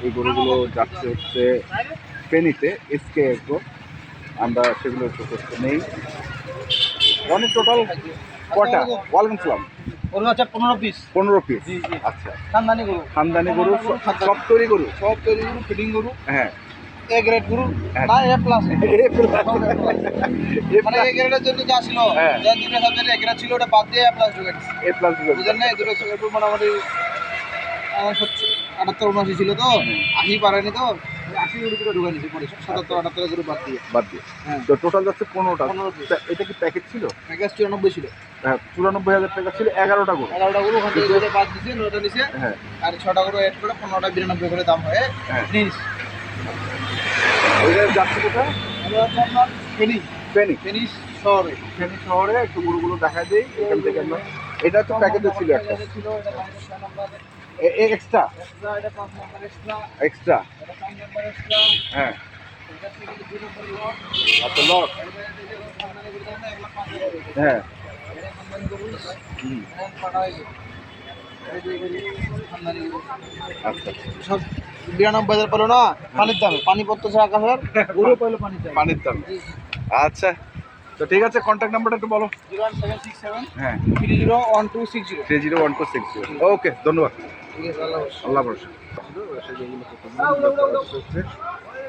এই গরুগুলো যাচ্ছে হচ্ছে ফেনীতে এসকে এগ্রো। আমরা সেগুলো একটু করতে নেই। অনেক টোটাল কটা? ওয়ালাইকুম সালাম। গরু আছে 15 পিস। 15 পিস। জি জি। আচ্ছা, খানদানি গরু। খানদানি গরু, সব তৈরি গরু। সব তৈরি গরু, ফিডিং গরু, হ্যাঁ, এ গ্রেড গরু, হ্যাঁ। না এ প্লাস। মানে এ এ গ্রেডের জন্য যা ছিল, হ্যাঁ। যা দুটো সাবজেক্ট এ গ্রেড ছিল ওটা বাদ দিয়ে এ প্লাস ঢুকে দিচ্ছে। প্লাস বুঝলেন না? এই দুটো একটু মোটামুটি 78-79 ছিল তো, 80 পারেনি তো 80 গরু থেকে ঢুকে নিয়েছে পরে 77-78 গরু বাদ দিয়ে। বাদ দিয়ে। হ্যাঁ, তো টোটাল যাচ্ছে 15টা। 15 পিস। এটা কি প্যাকেজ ছিল? প্যাকেজ 94 ছিল। হ্যাঁ, 94,000 টাকা ছিল 11টা গরু। 11টা গরু ওখান থেকে দুটো বাদ দিয়েছে, 9টা নিছে। হ্যাঁ, আর 6টা গরু এড করে 15টা 92 করে দাম হয়। হ্যাঁ। প্লিজ এটা যাচ্ছে কোথায়? আমরা আপনার ফেনী ফেনী। ফেনী শহরে ফেনী শহরে একটু গরুগুলো দেখা দেই এখান থেকে আমরা। এটা তো প্যাকেজে ছিল একটা। ছিল, এটা 5 নাম্বার এক্সট্রা এক্সট্রা, এটা 5 নাম্বার এক্সট্রা, এক্সট্রা এটা 5 নাম্বার এক্সট্রা, হ্যাঁ। এটা থেকে 2 নম্বর লট, আচ্ছা, লট। এটা থেকে সামনে করে দাও না, এগুলো 5 টাকা। হ্যাঁ। এটা খানদানি গরু, হুম। এটা পাঠাই গরু, এই যে গরু খানদানি গরু। আচ্ছা, সব 92,000 পেলো না পানির দামে, পানি পড়তেছে আকাশের, গরু পেলো পানির দামে। পানির দাম। আচ্ছা, তো ঠিক আছে, কন্ট্যাক্ট নাম্বারটা একটু বলো। 01767 হ্যাঁ, 301260। 301260। ওকে, ধন্যবাদ। ঠিক আছে, আল্লাহ হাফেজ। আল্লাহ ভরসা।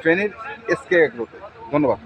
ফেনীর এসকে এগ্রোতে। ধন্যবাদ।